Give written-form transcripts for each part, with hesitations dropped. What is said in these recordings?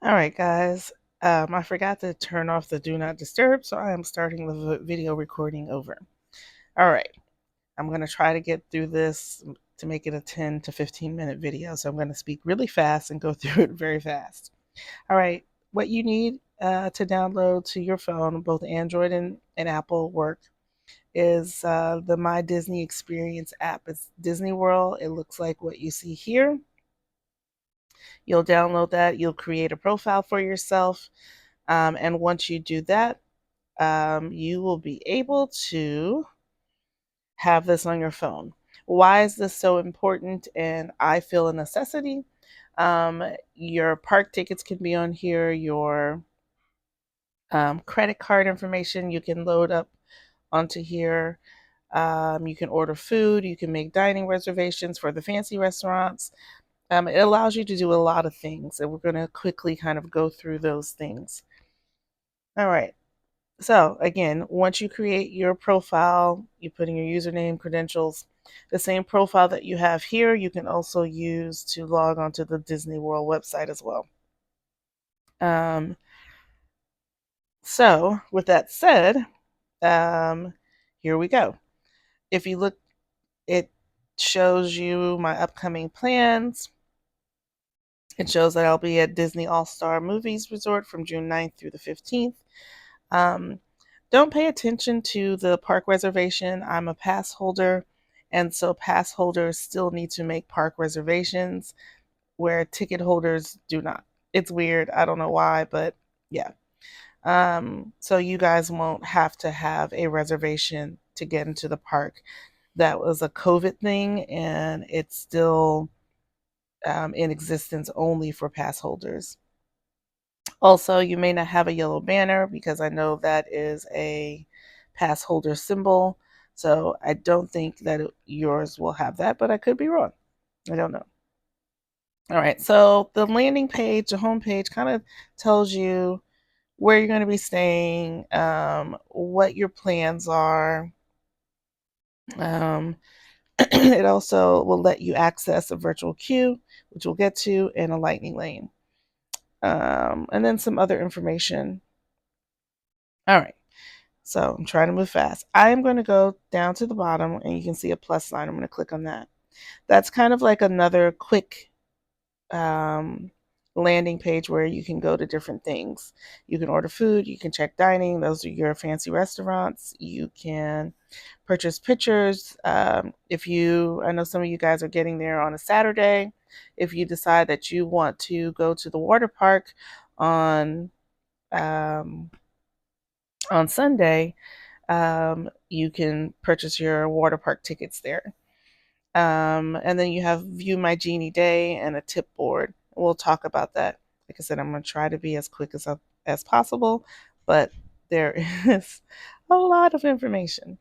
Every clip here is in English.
All right, guys. I forgot to turn off the do not disturb, so I am starting the video recording over. All right, I'm going to try to get through this to make it a 10 to 15-minute video, so I'm going to speak really fast and go through it very fast. All right, what you need to download to your phone, both Android and Apple work, is the My Disney Experience app. It's Disney World. It looks like what you see here. You'll download that. You'll create a profile for yourself. And once you do that, you will be able to have this on your phone. Why is this so important? And I feel a necessity. Your park tickets can be on here, your credit card information you can load up onto here. You can order food, you can make dining reservations for the fancy restaurants. It allows you to do a lot of things, and we're going to quickly kind of go through those things. All right. So again, once you create your profile, you put in your username, credentials, the same profile that you have here, you can also use to log onto the Disney World website as well. Um, so with that said, here we go. If you look, it shows you my upcoming plans. It shows that I'll be at Disney All-Star Movies Resort from June 9th through the 15th. Um, don't pay attention to the park reservation. I'm a pass holder, and so pass holders still need to make park reservations where ticket holders do not. It's weird. I don't know why, but yeah. So you guys won't have to have a reservation to get into the park. That was a COVID thing, and it's still in existence only for pass holders. Also, you may not have a yellow banner because I know that is a pass holder symbol. So I don't think that yours will have that, but I could be wrong. I don't know. All right, so the landing page, the home page, kind of tells you where you're going to be staying, what your plans are. Um, it also will let you access a virtual queue, which we'll get to, and a lightning lane, and then some other information. All right. So I'm trying to move fast. I am going to go down to the bottom and you can see a plus sign. I'm going to click on that. That's kind of like another quick um, landing page where you can go to different things. You can order food, you can check dining, those are your fancy restaurants. You can purchase pictures. I know some of you guys are getting there on a Saturday. If you decide that you want to go to the water park on um, on Sunday, you can purchase your water park tickets there. And then you have View My Genie Day and a tip board. We'll talk about that. Like I said, I'm going to try to be as quick as possible, but there is a lot of information.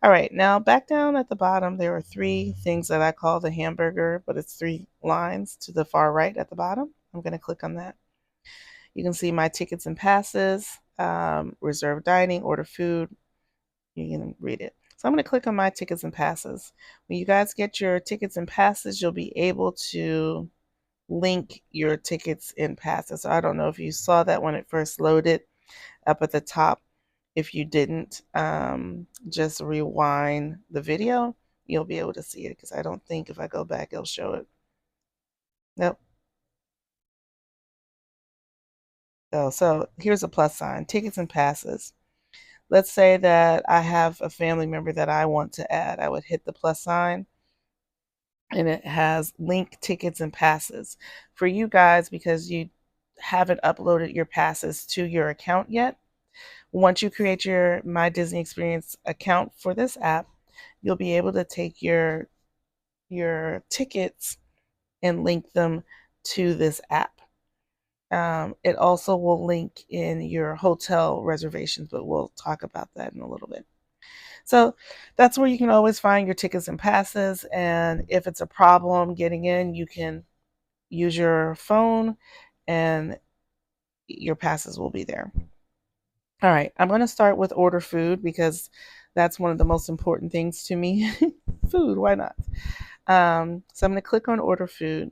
All right, now back down at the bottom, there are three things that I call the hamburger, but it's three lines to the far right at the bottom. I'm going to click on that. You can see my tickets and passes, reserve dining, order food, you can read it. So I'm going to click on my tickets and passes. When you guys get your tickets and passes, you'll be able to link your tickets and passes. So I don't know if you saw that when it first loaded up at the top. If you didn't, just rewind the video. You'll be able to see it because I don't think if I go back, it'll show it. Nope. Oh, so here's a plus sign, tickets and passes. Let's say that I have a family member that I want to add. I would hit the plus sign and it has link tickets and passes for you guys because you haven't uploaded your passes to your account yet. Once you create your My Disney Experience account for this app, you'll be able to take your tickets and link them to this app. It also will link in your hotel reservations, but we'll talk about that in a little bit. So that's where you can always find your tickets and passes. And if it's a problem getting in, you can use your phone and your passes will be there. All right, I'm going to start with order food because that's one of the most important things to me. Food, why not? So I'm going to click on order food.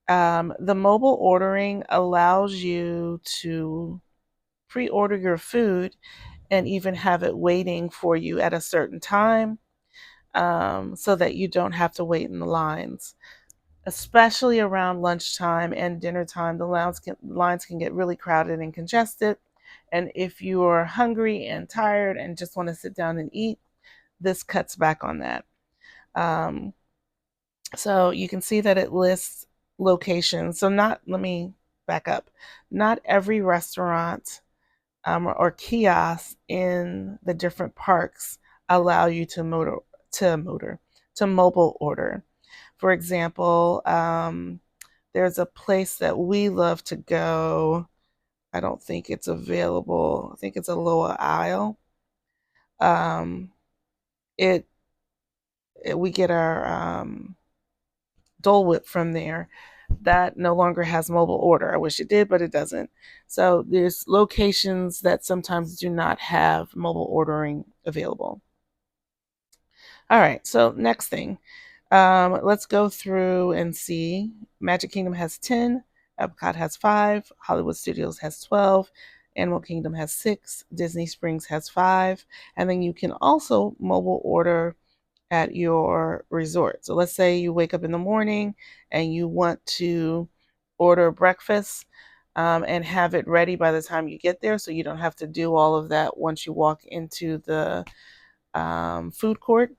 The mobile ordering allows you to pre-order your food and even have it waiting for you at a certain time, so that you don't have to wait in the lines. Especially around lunchtime and dinner time, the lines can get really crowded and congested. And if you are hungry and tired and just want to sit down and eat, this cuts back on that. Um, so you can see that it lists locations. So let me back up. Not every restaurant or kiosk in the different parks allow you to motor to mobile order. For example, there's a place that we love to go. I don't think it's available. I think it's a Lower Isle. Um, it, we get our Dole Whip from there. That no longer has mobile order. I wish it did, but it doesn't. So there's locations that sometimes do not have mobile ordering available. All right, so next thing. Let's go through and see. Magic Kingdom has 10, Epcot has 5, Hollywood Studios has 12, Animal Kingdom has 6, Disney Springs has 5, and then you can also mobile order at your resort. So let's say you wake up in the morning and you want to order breakfast, and have it ready by the time you get there, so you don't have to do all of that once you walk into the food court.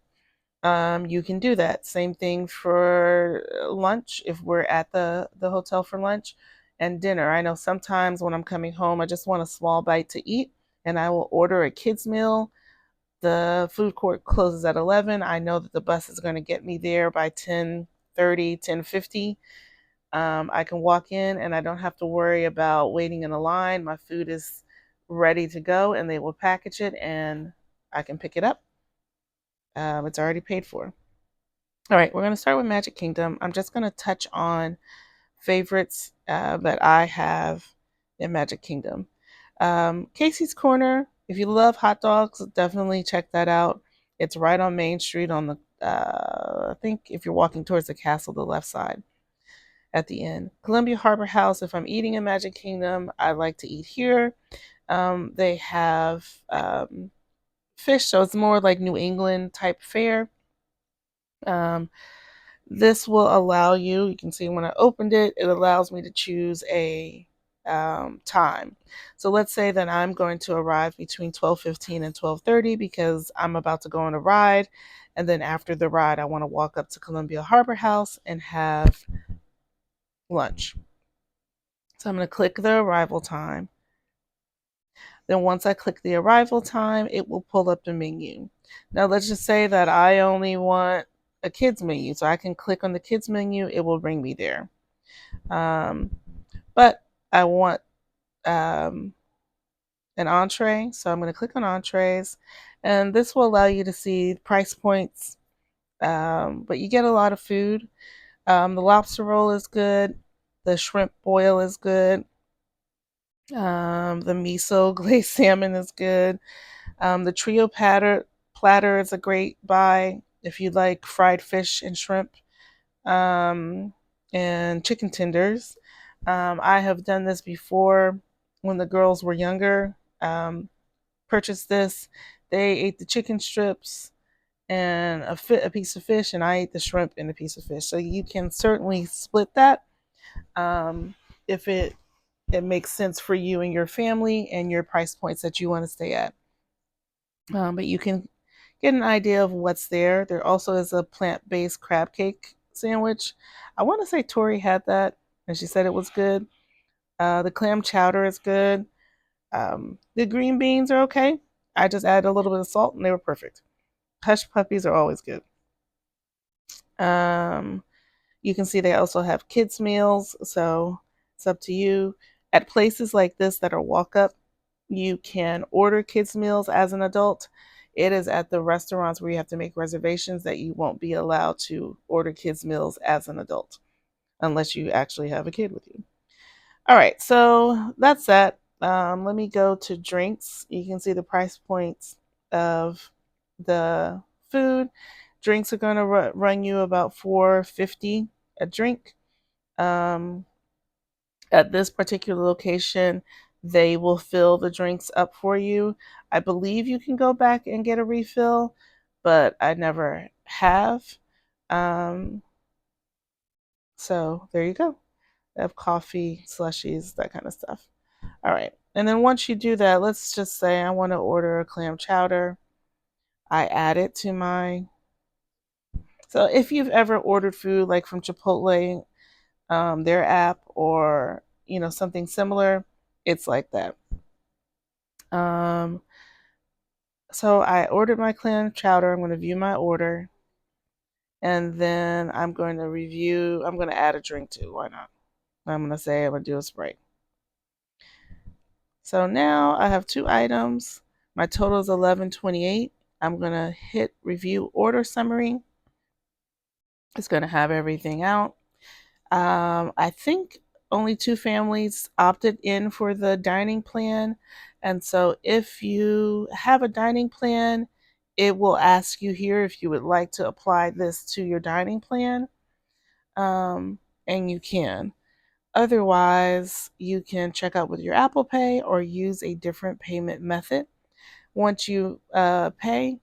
You can do that. Same thing for lunch if we're at the hotel for lunch, and dinner. I know sometimes when I'm coming home, I just want a small bite to eat, and I will order a kids meal. The food court closes at 11. I know that the bus is going to get me there by 10:30, 10:50. I can walk in and I don't have to worry about waiting in a line. My food is ready to go, and they will package it and I can pick it up. It's already paid for. All right, we're going to start with Magic Kingdom. I'm just going to touch on favorites that I have in Magic Kingdom. Casey's Corner, if you love hot dogs, definitely check that out. It's right on Main Street on the, I think if you're walking towards the castle, the left side at the end. Columbia Harbor House, if I'm eating in Magic Kingdom, I like to eat here. They have fish, so it's more like New England type fare. Um, this will allow you can see when I opened it, it allows me to choose a time. So let's say that I'm going to arrive between 12:15 and 12:30 because I'm about to go on a ride. And then after the ride, I want to walk up to Columbia Harbor House and have lunch. So I'm going to click the arrival time. Then once I click the arrival time, it will pull up the menu. Now let's just say that I only want a kids menu. So I can click on the kids menu, it will bring me there. But I want an entree. So I'm going to click on entrees, and this will allow you to see price points. But you get a lot of food. The lobster roll is good. The shrimp boil is good. The miso glazed salmon is good. The trio platter is a great buy if you like fried fish and shrimp, um, and chicken tenders. I have done this before when the girls were younger. Purchased this. They ate the chicken strips and a piece of fish, and I ate the shrimp and a piece of fish. So you can certainly split that, if it makes sense for you and your family and your price points that you want to stay at. But you can get an idea of what's there. There also is a plant-based crab cake sandwich. I want to say Tori had that, and she said it was good. The clam chowder is good. The green beans are okay. I just added a little bit of salt, and they were perfect. Hush puppies are always good. Um, you can see they also have kids meals, so it's up to you. At places like this that are walk up, you can order kids meals as an adult. It is at the restaurants where you have to make reservations that you won't be allowed to order kids meals as an adult unless you actually have a kid with you. All right, so that's that. Let me go to drinks. You can see the price points of the food. Drinks are going to run you about $4.50 a drink. At this particular location, they will fill the drinks up for you. I believe you can go back and get a refill, but I never have. Um, so there you go. They have coffee, slushies, that kind of stuff. All right. And then once you do that, let's just say I want to order a clam chowder. I add it to my. So if you've ever ordered food like from Chipotle, their app, or something similar, it's like that. Um, so I ordered my clam chowder. I'm going to view my order, and then I'm going to review. I'm going to add a drink too. Why not? I'm going to say I'm going to do a Sprite. So now I have 2 items. My total is 1128. I'm going to hit review order summary. It's going to have everything out. I think only 2 families opted in for the dining plan. And so if you have a dining plan, it will ask you here if you would like to apply this to your dining plan. And you can. Otherwise, you can check out with your Apple Pay or use a different payment method. Once you pay,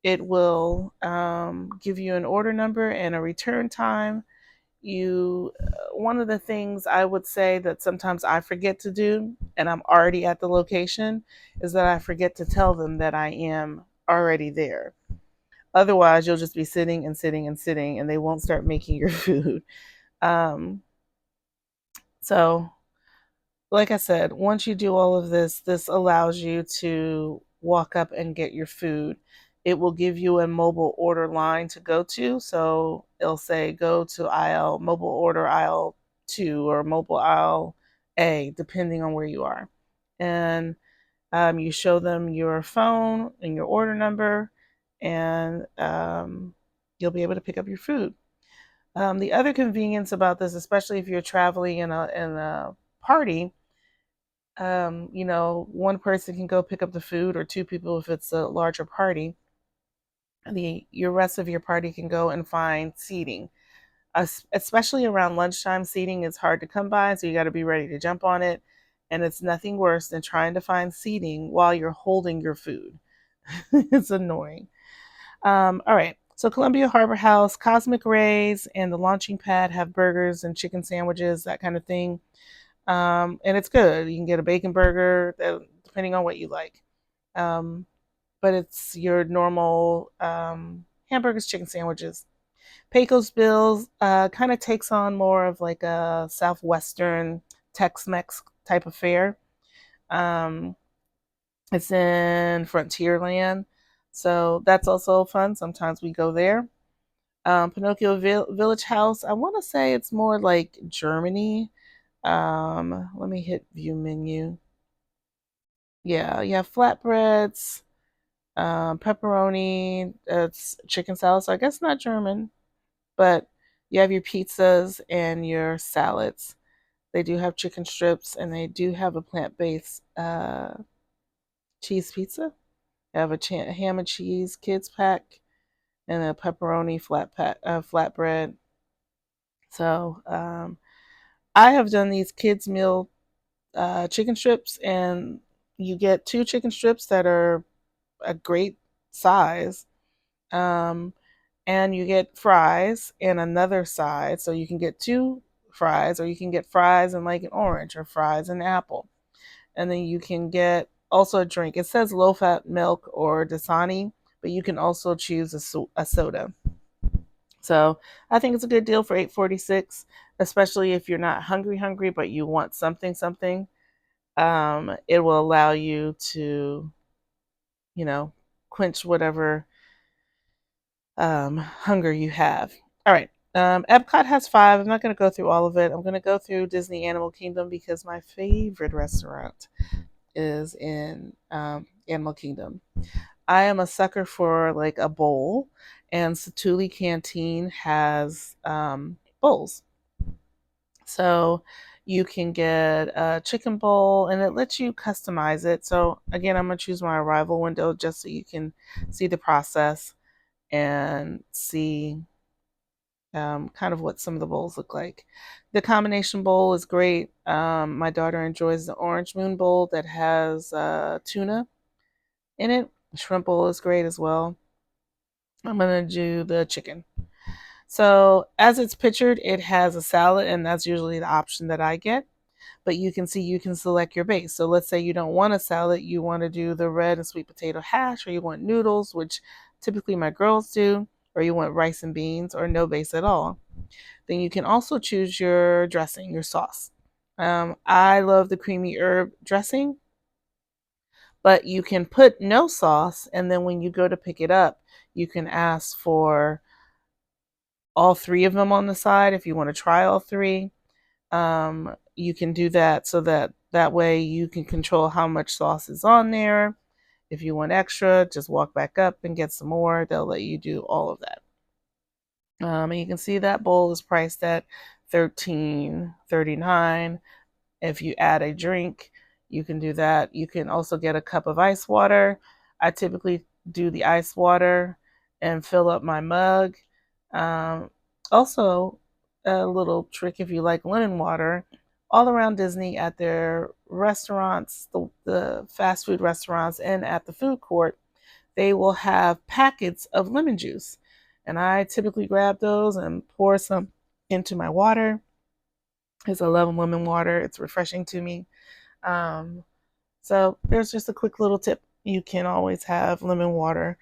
it will give you an order number and a return time. One of the things I would say that sometimes I forget to do, and I'm already at the location, is that I forget to tell them that I am already there. Otherwise, you'll just be sitting and sitting and sitting, and they won't start making your food. Um, so like I said, once you do all of this, this allows you to walk up and get your food. It will give you a mobile order line to go to. So it'll say go to mobile order aisle 2 or mobile aisle A, depending on where you are. And you show them your phone and your order number, and you'll be able to pick up your food. The other convenience about this, especially if you're traveling in a party, one person can go pick up the food, or 2 people if it's a larger party. Your rest of your party can go and find seating. Especially around lunchtime, seating is hard to come by, so you got to be ready to jump on it. And it's nothing worse than trying to find seating while you're holding your food. It's annoying. All right. So Columbia Harbor House, Cosmic Rays, and the Launching Pad have burgers and chicken sandwiches, that kind of thing. And it's good. You can get a bacon burger, depending on what you like. Um, but it's your normal hamburgers, chicken sandwiches. Pecos Bills kind of takes on more of like a Southwestern Tex-Mex type of fare. Um, it's in Frontierland, so that's also fun. Sometimes we go there. Pinocchio Village House, I want to say it's more like Germany. Let me hit view menu. Yeah, you have flatbreads, pepperoni, it's chicken salad, so I guess not German, but you have your pizzas and your salads. They do have chicken strips, and they do have a plant-based cheese pizza. They have a ham and cheese kids pack and a pepperoni flatbread. So I have done these kids meal chicken strips, and you get 2 chicken strips that are a great size. Um, and you get fries and another side. So you can get 2 fries, or you can get fries and like an orange, or fries and apple. And then you can get also a drink. It says low fat milk or Dasani, but you can also choose a soda. So I think it's a good deal for $8.46, especially if you're not hungry, but you want something. It will allow you to, you know, quench whatever hunger you have. All right. Epcot has 5. I'm not going to go through all of it. I'm going to go through Disney Animal Kingdom because my favorite restaurant is in Animal Kingdom. I am a sucker for like a bowl, and Satuli Canteen has bowls. So you can get a chicken bowl, and it lets you customize it. So again, I'm going to choose my arrival window just so you can see the process and see kind of what some of the bowls look like. The combination bowl is great. My daughter enjoys the orange moon bowl that has tuna in it. The shrimp bowl is great as well. I'm going to do the chicken. So, as it's pictured, it has a salad, and that's usually the option that I get. But you can see you can select your base. So, let's say you don't want a salad, you want to do the red and sweet potato hash, or you want noodles, which typically my girls do, or you want rice and beans, or no base at all. Then you can also choose your dressing, your sauce. I love the creamy herb dressing, but you can put no sauce, and then when you go to pick it up, you can ask for all three of them on the side if you want to try all three. You can do that so that way you can control how much sauce is on there. If you want extra, just walk back up and get some more. They'll let you do all of that. And you can see that bowl is priced at $13.39. If you add a drink, you can do that. You can also get a cup of ice water. I typically do the ice water and fill up my mug. Um, Also, a little trick if you like lemon water, all around Disney at their restaurants, the fast food restaurants, and at the food court, they will have packets of lemon juice. And I typically grab those and pour some into my water because I love lemon water. It's refreshing to me. Um, so there's just a quick little tip. You can always have lemon water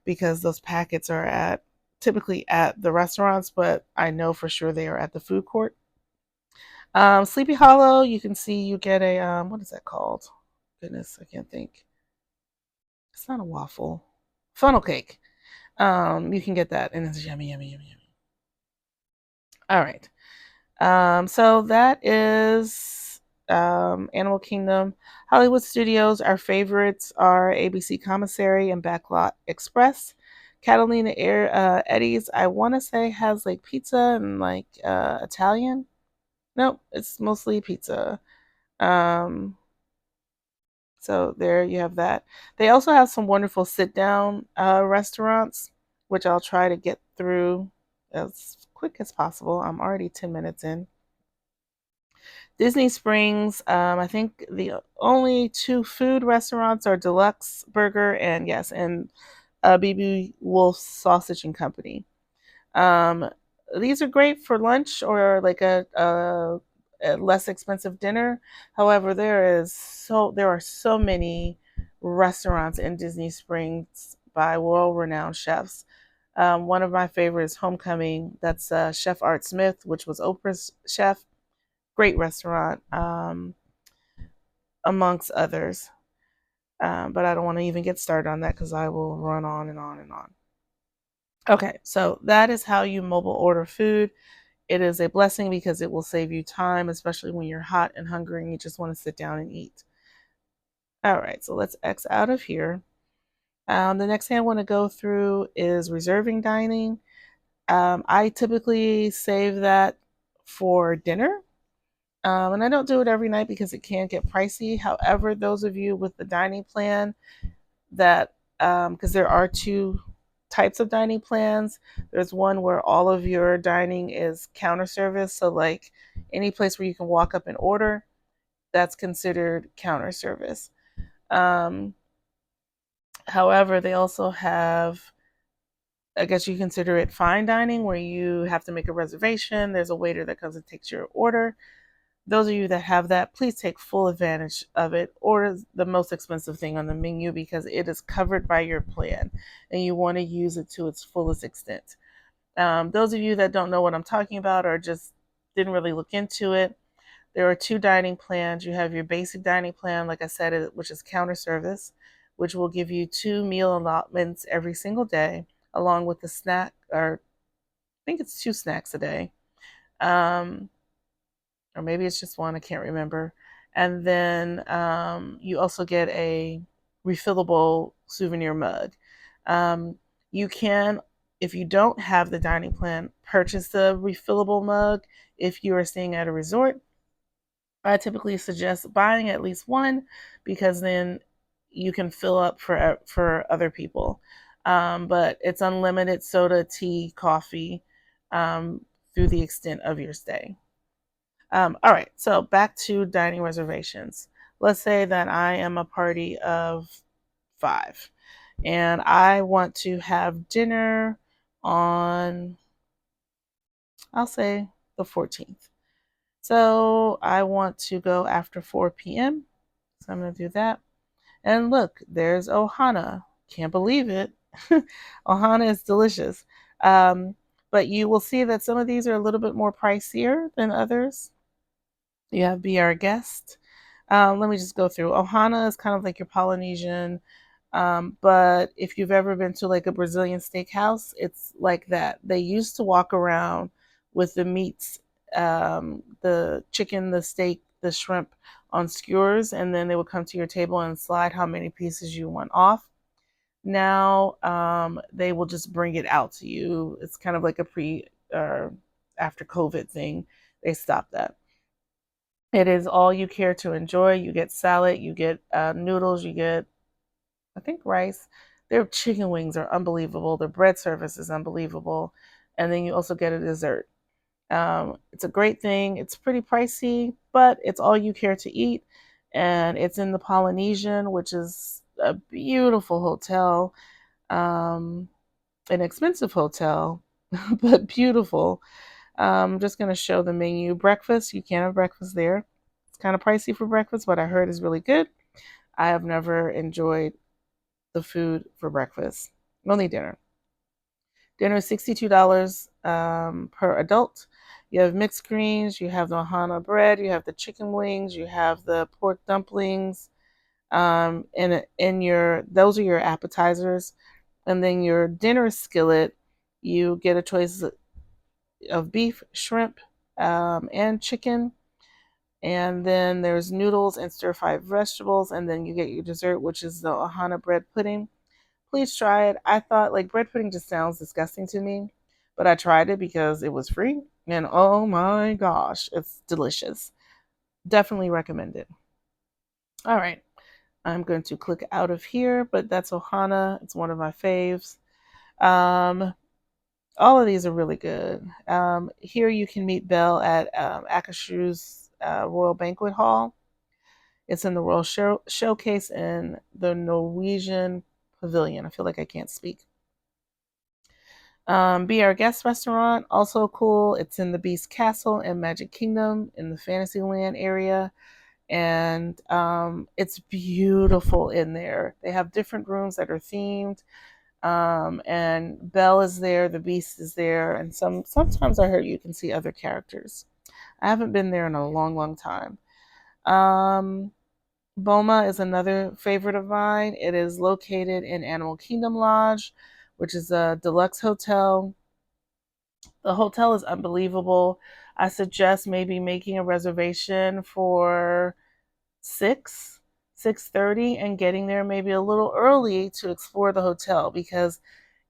because those packets are at typically at the restaurants, but I know for sure they are at the food court. Sleepy Hollow, you can see you get a what is that called? Goodness, I can't think. It's not a waffle, funnel cake. You can get that, and it's yummy, yummy, yummy, yummy. All right. So that is Animal Kingdom. Hollywood Studios, our favorites are ABC Commissary and Backlot Express. Catalina Air Eddie's, I want to say, has like pizza and like Italian. Nope, it's mostly pizza. Um, so there you have that. They also have some wonderful sit down restaurants, which I'll try to get through as quick as possible. I'm already 10 minutes in. Disney Springs, I think the only two food restaurants are Deluxe Burger and yes, and BB Wolf Sausage and Company. Um, these are great for lunch or like a less expensive dinner. However, there are so many restaurants in Disney Springs by world-renowned chefs. One of my favorites, Homecoming. That's Chef Art Smith, which was Oprah's chef. Great restaurant, amongst others. But I don't want to even get started on that because I will run on and on and on. Okay, so that is how you mobile order food. It is a blessing because it will save you time, especially when you're hot and hungry and you just want to sit down and eat. All right, so let's X out of here. The next thing I want to go through is reserving dining. I typically save that for dinner. And I don't do it every night because it can get pricey. However, those of you with the dining plan that, because there are two types of dining plans, there's one where all of your dining is counter service. So, like any place where you can walk up and order, that's considered counter service. Um, However, they also have, I guess you consider it fine dining where you have to make a reservation. There's a waiter that comes and takes your order. Those of you that have that, please take full advantage of it. Order the most expensive thing on the menu because it is covered by your plan and you want to use it to its fullest extent. Those of you that don't know what I'm talking about or just didn't really look into it, there are two dining plans. You have your basic dining plan, like I said, which is counter service, which will give you two meal allotments every single day, along with the snack, or I think it's two snacks a day. Um, or maybe it's just one, I can't remember. And then you also get a refillable souvenir mug. You can, if you don't have the dining plan, purchase the refillable mug if you are staying at a resort. I typically suggest buying at least one because then you can fill up for other people. But it's unlimited soda, tea, coffee. um, through the extent of your stay. All right, so back to dining reservations. Let's say that I am a party of 5 and I want to have dinner on, I'll say, the 14th. So I want to go after 4 p.m. So I'm going to do that. And look, there's Ohana. Can't believe it. Ohana is delicious. Um, but you will see that some of these are a little bit more pricier than others. You have Be Our Guest. Let me just go through. Ohana is kind of like your Polynesian, but if you've ever been to like a Brazilian steakhouse, it's like that. They used to walk around with the meats, the chicken, the steak, the shrimp on skewers, and then they would come to your table and slide how many pieces you want off. Now they will just bring it out to you. It's kind of like a after COVID thing. They stopped that. It is all you care to enjoy. You get salad, you get noodles, you get, I think, rice. Their chicken wings are unbelievable. Their bread service is unbelievable. And then you also get a dessert. It's a great thing. It's pretty pricey, but it's all you care to eat. And it's in the Polynesian, which is a beautiful hotel, um, an expensive hotel, but beautiful. I'm just going to show the menu. Breakfast, you can have breakfast there. It's kind of pricey for breakfast, but I heard is really good. I have never enjoyed the food for breakfast. Only dinner. Dinner is $62 per adult. You have mixed greens, you have the Ohana bread, you have the chicken wings, you have the pork dumplings, and in your those are your appetizers, and then your dinner skillet, you get a choice of beef, shrimp, and chicken. And then there's noodles and stir fried vegetables, and then you get your dessert, which is the Ohana bread pudding. Please try it. I thought like bread pudding just sounds disgusting to me, but I tried it because it was free, and oh my gosh, it's delicious. Definitely recommend it. All right, I'm going to click out of here, but that's Ohana. It's one of my faves. Um, all of these are really good. Here you can meet Belle at Akershus Royal Banquet Hall. It's in the Royal Showcase in the Norwegian Pavilion. I feel like I can't speak. Be Our Guest restaurant, also cool. It's in the Beast Castle and Magic Kingdom in the Fantasyland area. And it's beautiful in there. They have different rooms that are themed. And Belle is there, the Beast is there, and sometimes I heard you can see other characters. I haven't been there in a long, long time. Um, Boma is another favorite of mine. It is located in Animal Kingdom Lodge, which is a deluxe hotel. The hotel is unbelievable. I suggest maybe making a reservation for 6, 6:30 and getting there maybe a little early to explore the hotel because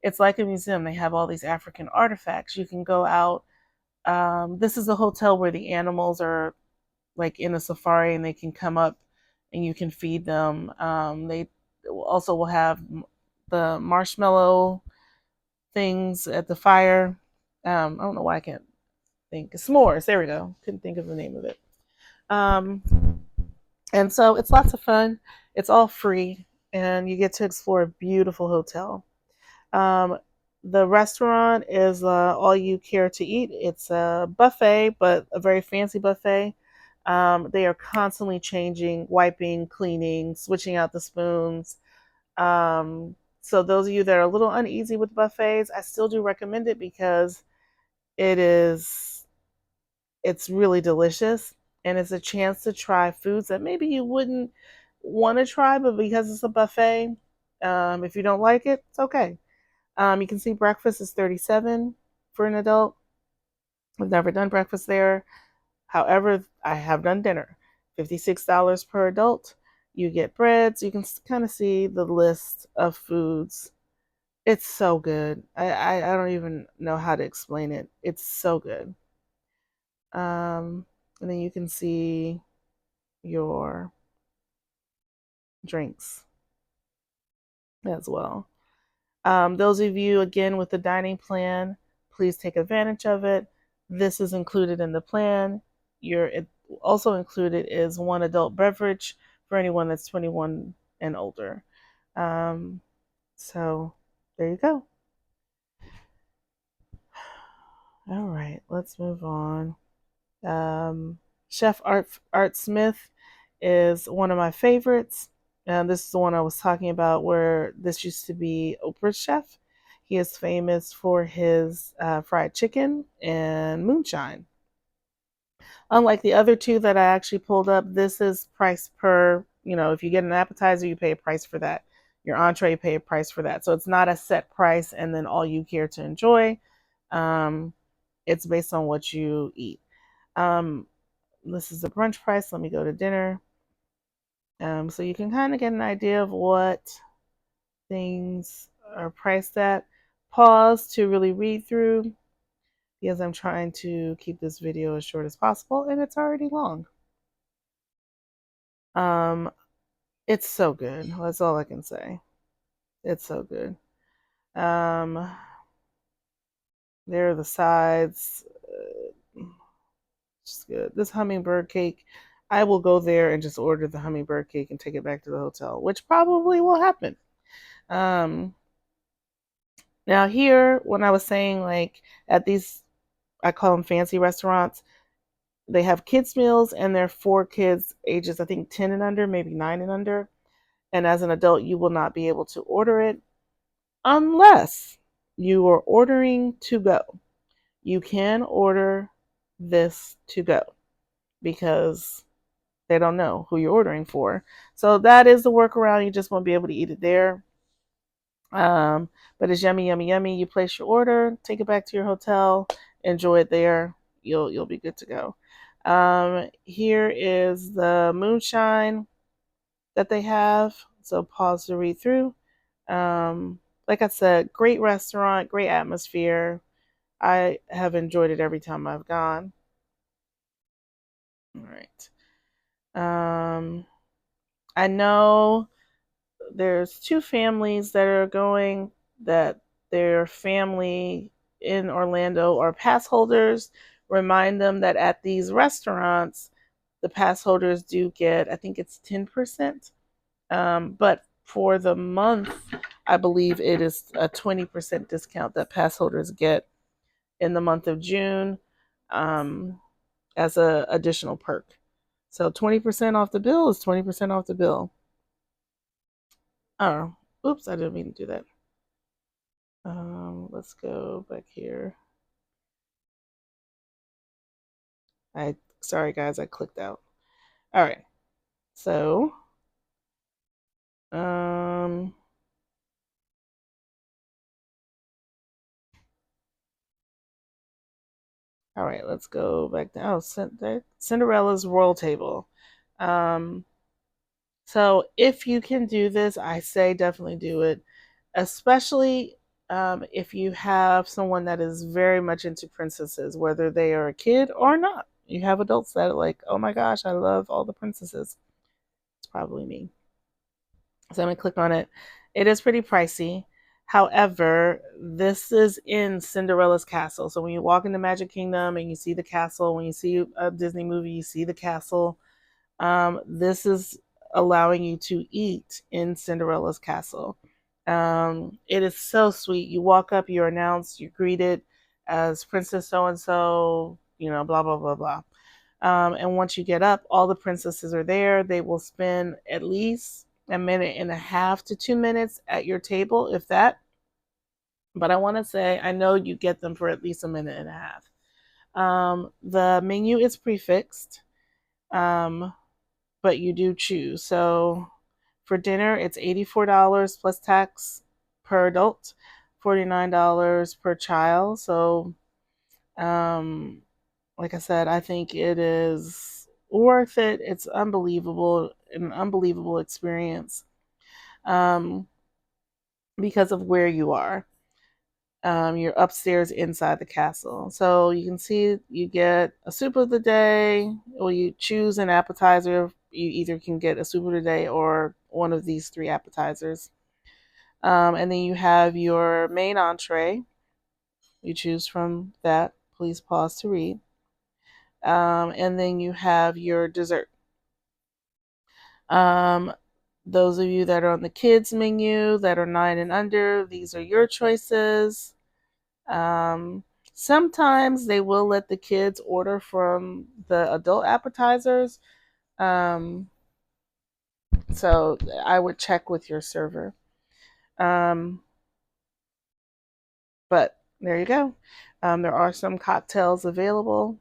it's like a museum. They have all these African artifacts. You can go out. This is a hotel where the animals are like in a safari and they can come up and you can feed them. They also will have the marshmallow things at the fire. I don't know why I can't think. S'mores. There we go. Couldn't think of the name of it. Um, and so it's lots of fun. It's all free, and you get to explore a beautiful hotel. Um, the restaurant is all you care to eat. It's a buffet, but a very fancy buffet. They are constantly changing, wiping, cleaning, switching out the spoons. So those of you that are a little uneasy with buffets, I still do recommend it because it is it's really delicious and it's a chance to try foods that maybe you wouldn't want to try, but because it's a buffet, if you don't like it, it's okay. You can see breakfast is 37 for an adult. I've never done breakfast there. However, I have done dinner. $56 per adult. You get breads. You can kind of see the list of foods. It's so good. I don't even know how to explain it. It's so good. And then you can see your drinks as well. Those of you, again, with the dining plan, please take advantage of it. This is included in the plan. Also included is one adult beverage for anyone that's 21 and older. Um, so there you go. All right, let's move on. Chef Art Smith is one of my favorites. This is the one I was talking about where this used to be Oprah's chef. He is famous for his fried chicken and moonshine. Unlike the other two that I actually pulled up, this is price per, if you get an appetizer, you pay a price for that. Your entree, you pay a price for that. So it's not a set price and then all you care to enjoy. It's based on what you eat. This is the brunch price. Let me go to dinner. So you can kind of get an idea of what things are priced at. Pause to really read through because I'm trying to keep this video as short as possible and it's already long. It's so good. That's all I can say. It's so good. There are the sides. Just good. This hummingbird cake, I will go there and just order the hummingbird cake and take it back to the hotel, which probably will happen. Now here, when I was saying like at these, I call them fancy restaurants, they have kids meals and they're for kids ages, I think 10 and under, maybe 9 and under. And as an adult, you will not be able to order it unless you are ordering to go. You can order this to go because they don't know who you're ordering for. So that is the workaround. You just won't be able to eat it there. But it's yummy, yummy, yummy. You place your order, take it back to your hotel, enjoy it there. You'll be good to go. Here is the moonshine that they have. So pause to read through. Like I said, great restaurant, great atmosphere. I have enjoyed it every time I've gone. All right. I know there's two families that are going that their family in Orlando are pass holders. Remind them that at these restaurants, the pass holders do get, I think it's 10%. But for the month, I believe it is a 20% discount that pass holders get in the month of June as an additional perk. So 20% off the bill is 20% off the bill. Oh, oops, I didn't mean to do that. Let's go back here. Sorry guys, I clicked out. All right, so all right, let's go back down. Oh, Cinderella's Royal Table. So if you can do this, I say definitely do it, especially if you have someone that is very much into princesses, whether they are a kid or not. You have adults that are like, oh my gosh, I love all the princesses. It's probably me. So I'm going to click on it. It is pretty pricey. However, this is in Cinderella's castle. So when you walk into Magic Kingdom and you see the castle, when you see a Disney movie, you see the castle. This is allowing you to eat in Cinderella's castle. It is so sweet. You walk up, you're announced, you're greeted as Princess so and so, blah, blah, blah, blah. And once you get up, all the princesses are there. They will spend at least a minute and a half to 2 minutes at your table, if that. But I want to say, I know you get them for at least a minute and a half. The menu is prefixed, but you do choose. So for dinner, it's $84 plus tax per adult, $49 per child. So, like I said, I think it is worth it. It's unbelievable, an unbelievable experience because of where you are. You're upstairs inside the castle. So you can see you get a soup of the day, or you choose an appetizer. You either can get a soup of the day or one of these 3 appetizers. And then you have your main entree. You choose from that. Please pause to read. And then you have your dessert. Um, those of you that are on the kids menu that are 9 and under, these are your choices. Um, Sometimes they will let the kids order from the adult appetizers. Um, so I would check with your server. Um, but there you go. There are some cocktails available.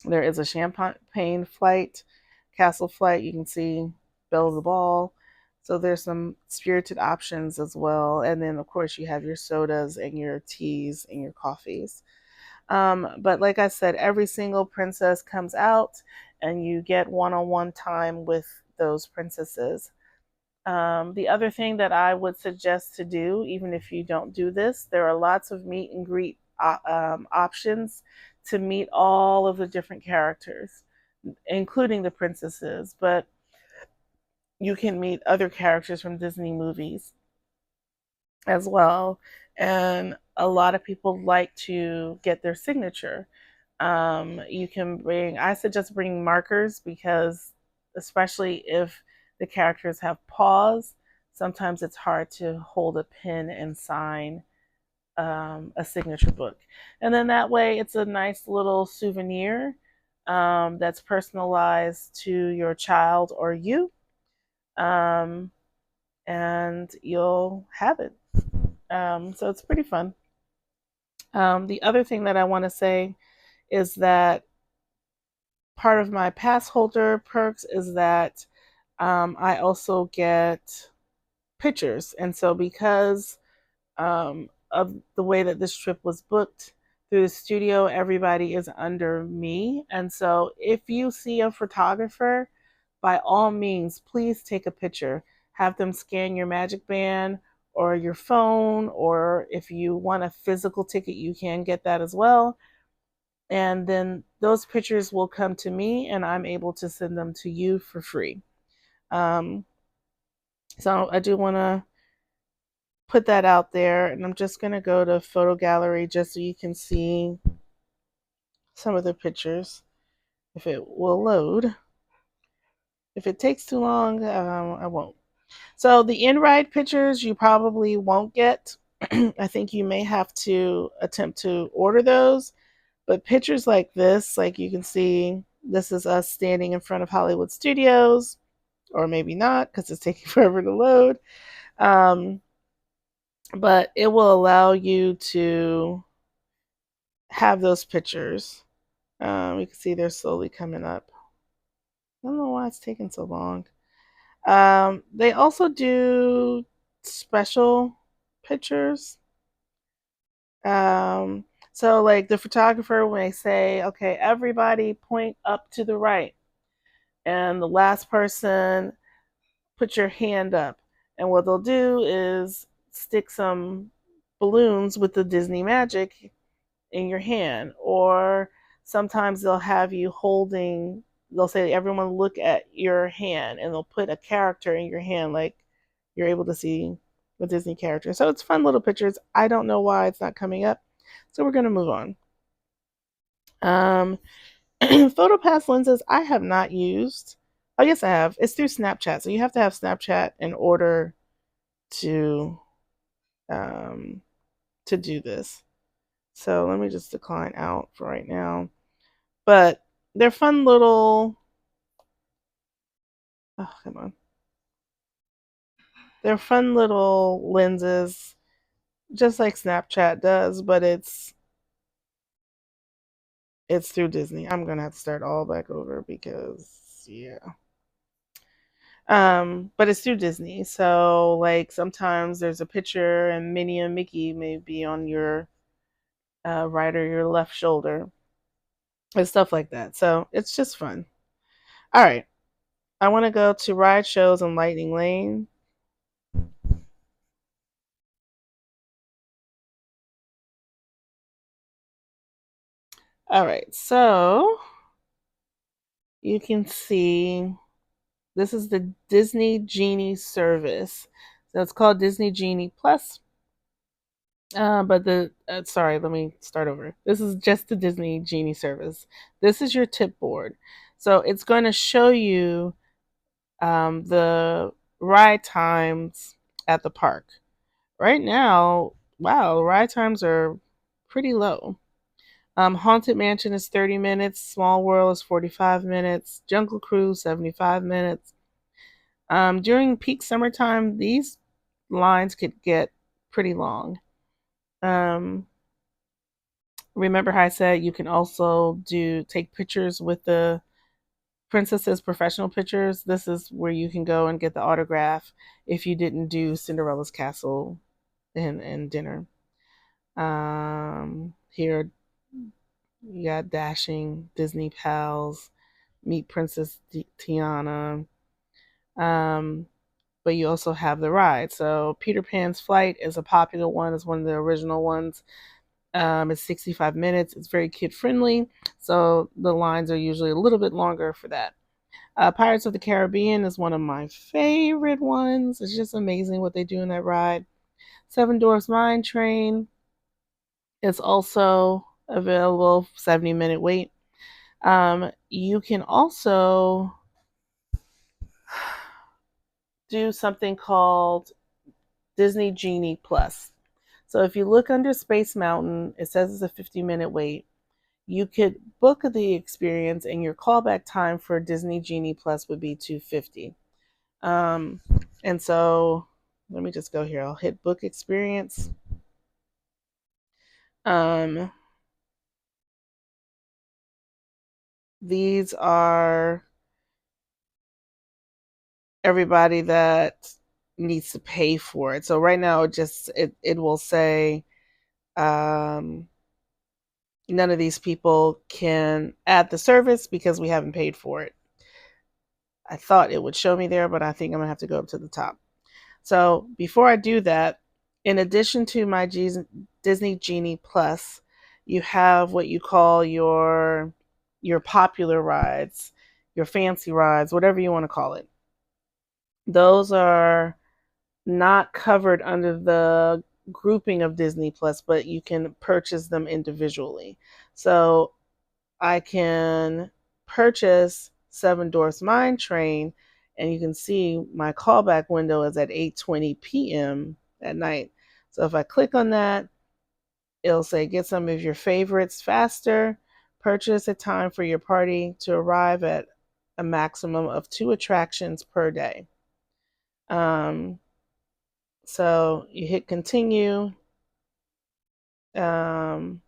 There is a champagne flight, castle flight. You can see Belle of the Ball. So there's some spirited options as well. And then, of course, you have your sodas and your teas and your coffees. But like I said, every single princess comes out and you get one-on-one time with those princesses. The other thing that I would suggest to do, even if you don't do this, there are lots of meet and greet options to meet all of the different characters, including the princesses. But you can meet other characters from Disney movies as well. And a lot of people like to get their signature. You can bring, I suggest bringing markers because, especially if the characters have paws, sometimes it's hard to hold a pen and sign a signature book. And then that way, it's a nice little souvenir that's personalized to your child or you, um, and you'll have it. So it's pretty fun. The other thing that I want to say is that part of my pass holder perks is that I also get pictures. And so, because of the way that this trip was booked through the studio, everybody is under me. And so, if you see a photographer, by all means, please take a picture. Have them scan your Magic Band or your phone, or if you want a physical ticket, you can get that as well. And then those pictures will come to me and I'm able to send them to you for free. Um, so I do want to put that out there, and I'm just going to go to photo gallery just so you can see some of the pictures if it will load. If it takes too long, I won't. So the in-ride pictures you probably won't get. I think you may have to attempt to order those. But pictures like this, like you can see, this is us standing in front of Hollywood Studios, or maybe not because it's taking forever to load. Um, but it will allow you to have those pictures. You can see they're slowly coming up. I don't know why it's taking so long. They also do special pictures. Um, so, like the photographer, when they say, okay, everybody point up to the right, and the last person put your hand up. And what they'll do is stick some balloons with the Disney magic in your hand. Or sometimes they'll have you holding, they'll say, everyone look at your hand, and they'll put a character in your hand, like you're able to see the Disney character. So it's fun little pictures. I don't know why it's not coming up. So we're going to move on. Um, PhotoPass lenses I have not used. Oh yes, I have. It's through Snapchat, so you have to have Snapchat in order to um, to do this. So let me just decline out for right now. But they're fun little. Oh, come on. They're fun little lenses, just like Snapchat does, but it's through Disney. I'm gonna have to start all back over because yeah. But it's through Disney, so like sometimes there's a picture and Minnie and Mickey may be on your right or your left shoulder and stuff like that. So it's just fun. All right, I want to go to ride shows and Lightning Lane. All right, so you can see this is the Disney Genie service. So it's called Disney Genie Plus. Sorry, let me start over. This is just the Disney Genie service. This is your tip board. So it's going to show you the ride times at the park. Right now, wow, ride times are pretty low. Haunted Mansion is 30 minutes. Small World is 45 minutes. Jungle Cruise, 75 minutes. During peak summertime, these lines could get pretty long. Um, Remember how I said you can also take pictures with the princesses, professional pictures? This is where you can go and get the autograph if you didn't do Cinderella's castle and dinner. Here you got Dashing, Disney Pals, Meet Princess Tiana. Um, but you also have the ride. So Peter Pan's Flight is a popular one. It's one of the original ones. It's 65 minutes. It's very kid friendly, so the lines are usually a little bit longer for that. Pirates of the Caribbean is one of my favorite ones. It's just amazing what they do in that ride. Seven Dwarfs Mine Train is also available, 70-minute wait. You can also do something called Disney Genie Plus. So if you look under Space Mountain, it says it's a 50-minute wait. You could book the experience, and your callback time for Disney Genie Plus would be $250. And so let me just go here. I'll hit book experience. These are everybody that needs to pay for it. So right now, it will say none of these people can add the service because we haven't paid for it. I thought it would show me there, but I think I'm gonna have to go up to the top. So before I do that, in addition to my Disney Genie Plus, you have what you call your popular rides, your fancy rides, whatever you want to call it. Those are not covered under the grouping of Disney Plus, but you can purchase them individually. So I can purchase Seven Dwarfs Mine Train, and you can see my callback window is at 8:20 p.m. at night. So if I click on that, it'll say get some of your favorites faster, purchase a time for your party to arrive at a maximum of 2 attractions per day. Um, so you hit continue. Um,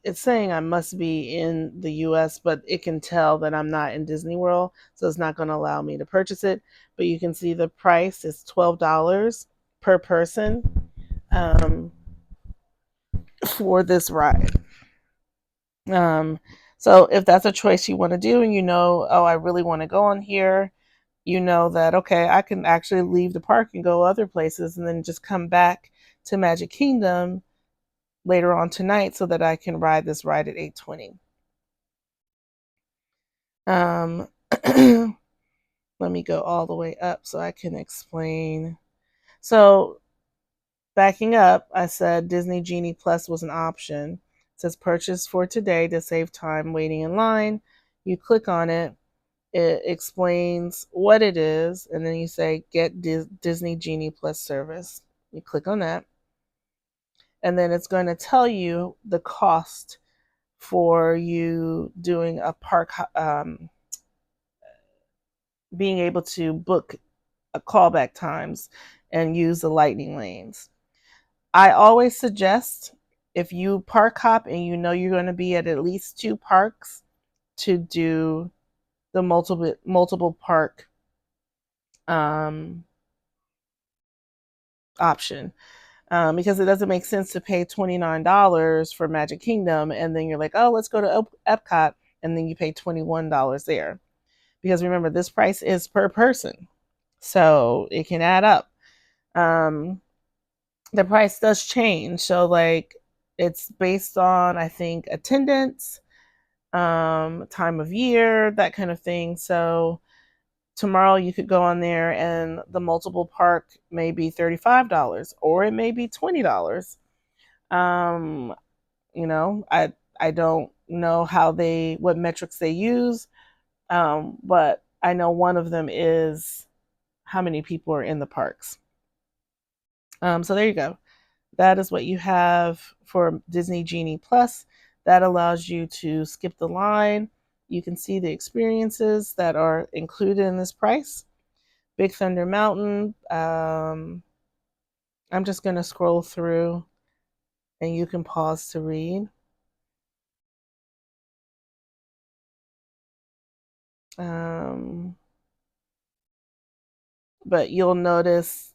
it's saying I must be in the US, but it can tell that I'm not in Disney World, so it's not going to allow me to purchase it. But you can see the price is $12 per person for this ride. Um, so if that's a choice you want to do, and oh, I really want to go on here, you know that, okay, I can actually leave the park and go other places and then just come back to Magic Kingdom later on tonight so that I can ride this ride at 8:20. Um, let me go all the way up so I can explain. So, backing up, I said Disney Genie Plus was an option. It says purchase for today to save time waiting in line. You click on it, it explains what it is, and then you say get Disney Genie Plus service. You click on that, and then it's going to tell you the cost for you doing a park, being able to book a callback times and use the lightning lanes. I always suggest, if you park hop and you know you're going to be at least 2 parks, to do the multiple park option. Because it doesn't make sense to pay $29 for Magic Kingdom and then you're like, oh, let's go to Epcot, and then you pay $21 there. Because remember, this price is per person, so it can add up. The price does change, so like it's based on, I think, attendance, time of year, that kind of thing. So tomorrow you could go on there and the multiple park may be $35 or it may be $20. Um, I don't know what metrics they use, but I know one of them is how many people are in the parks. So there you go. That is what you have for Disney Genie Plus. That allows you to skip the line. You can see the experiences that are included in this price. Big Thunder Mountain. I'm just going to scroll through and you can pause to read. But you'll notice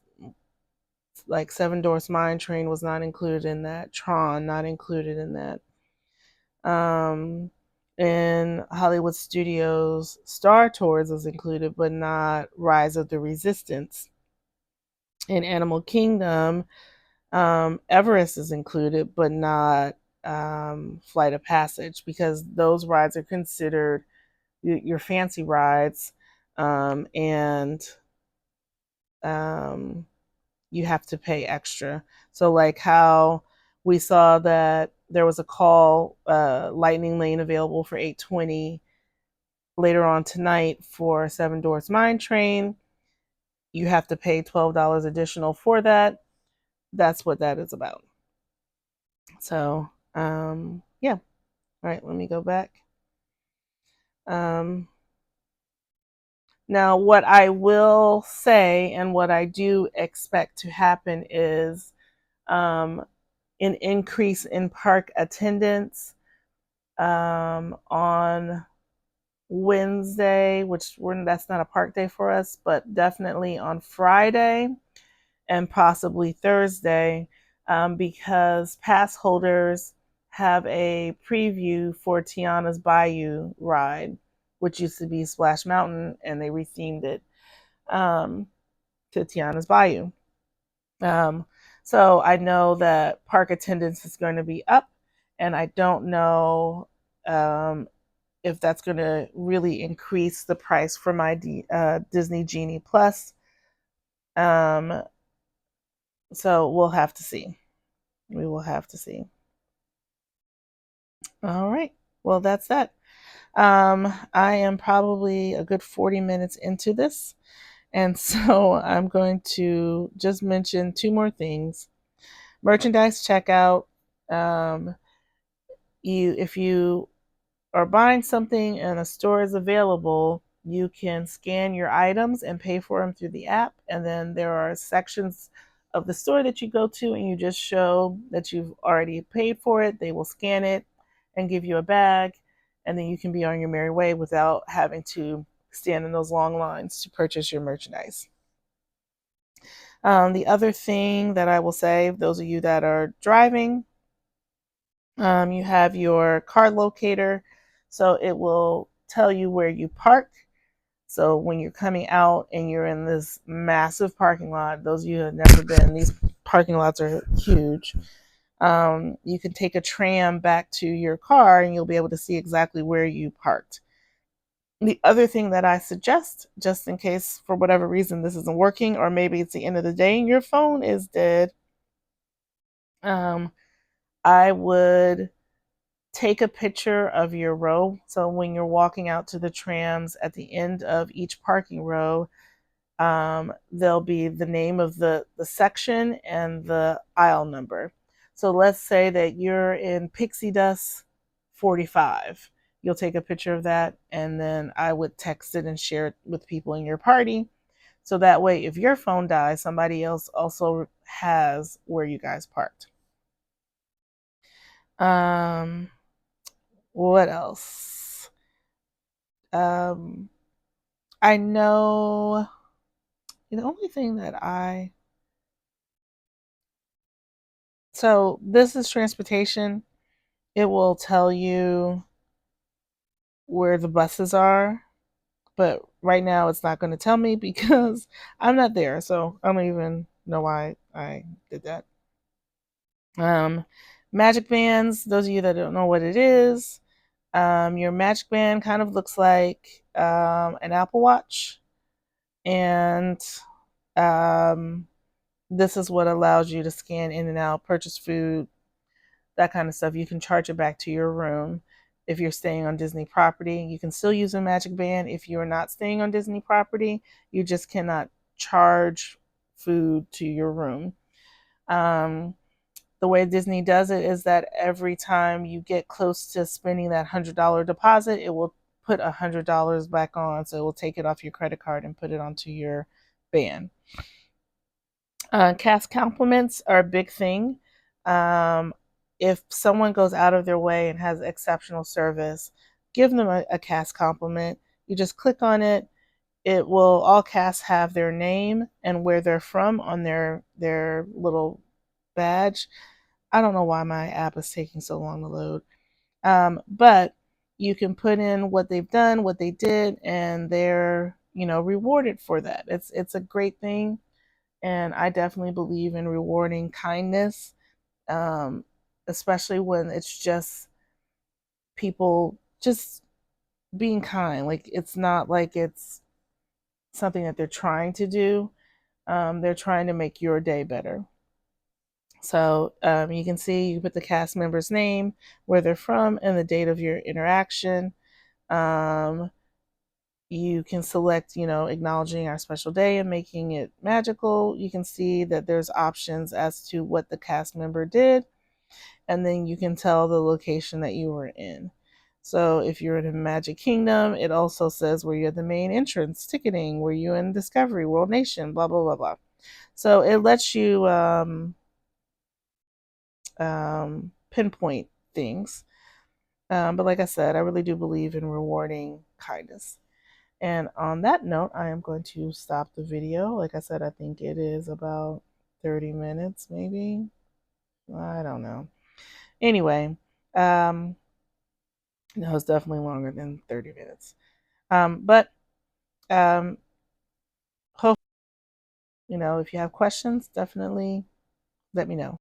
like Seven Dwarfs Mine Train was not included in that. Tron not included in that. In Hollywood Studios, Star Tours is included, but not Rise of the Resistance. In Animal Kingdom, Everest is included, but not Flight of Passage, because those rides are considered your fancy rides, and you have to pay extra. So, like how we saw that there was a call Lightning Lane available for 820 later on tonight for Seven Dwarfs Mine Train. You have to pay $12 additional for that. That's what that is about. So, yeah. All right, let me go back. Now, what I will say and what I do expect to happen is an increase in park attendance on Wednesday, that's not a park day for us, but definitely on Friday and possibly Thursday, because pass holders have a preview for Tiana's Bayou ride, which used to be Splash Mountain, and they rethemed it to Tiana's Bayou. So I know that park attendance is going to be up, and I don't know if that's going to really increase the price for my Disney Genie Plus. So we'll have to see. We will have to see. All right. Well, that's that. I am probably a good 40 minutes into this. And so I'm going to just mention two more things. Merchandise checkout. If you are buying something and a store is available, you can scan your items and pay for them through the app. And then there are sections of the store that you go to and you just show that you've already paid for it. They will scan it and give you a bag. And then you can be on your merry way without having to stand in those long lines to purchase your merchandise. The other thing that I will say, those of you that are driving, you have your car locator, so it will tell you where you park. So when you're coming out and you're in this massive parking lot, those of you who have never been, these parking lots are huge. You can take a tram back to your car and you'll be able to see exactly where you parked. The other thing that I suggest, just in case for whatever reason this isn't working, or maybe it's the end of the day and your phone is dead, I would take a picture of your row. So when you're walking out to the trams at the end of each parking row, there'll be the name of the section and the aisle number. So let's say that you're in Pixie Dust 45. You'll take a picture of that, and then I would text it and share it with people in your party. So that way, if your phone dies, somebody else also has where you guys parked. What else? I know the only thing that so this is transportation. It will tell you where the buses are, but right now it's not going to tell me because I'm not there. So I don't even know why I did that. Magic bands, those of you that don't know what it is, your magic band kind of looks like an Apple Watch. And um, this is what allows you to scan in and out, purchase food, that kind of stuff. You can charge it back to your room. If you're staying on Disney property, you can still use a Magic Band. If you're not staying on Disney property, you just cannot charge food to your room. Um, the way Disney does it is that every time you get close to spending that $100 deposit, it will put $100 back on. So it will take it off your credit card and put it onto your band. Cast compliments are a big thing. Um, if someone goes out of their way and has exceptional service, give them a cast compliment. You just click on it. It will, all casts have their name and where they're from on their little badge. I don't know why my app is taking so long to load. But you can put in what they've done, what they did, and they're, rewarded for that. It's a great thing, and I definitely believe in rewarding kindness, um, especially when it's just people just being kind. Like, it's not like it's something that they're trying to do. They're trying to make your day better. So you can see, you put the cast member's name, where they're from, and the date of your interaction. Um, you can select, acknowledging our special day and making it magical. You can see that there's options as to what the cast member did, and then you can tell the location that you were in. So if you're in the Magic Kingdom, it also says where you're at the main entrance, ticketing, were you in Discovery, World Nation, blah, blah, blah, blah. So it lets you pinpoint things. But like I said, I really do believe in rewarding kindness. And on that note, I am going to stop the video. Like I said, I think it is about 30 minutes, maybe. I don't know. Anyway, no, it's definitely longer than 30 minutes. But hope, if you have questions, definitely let me know.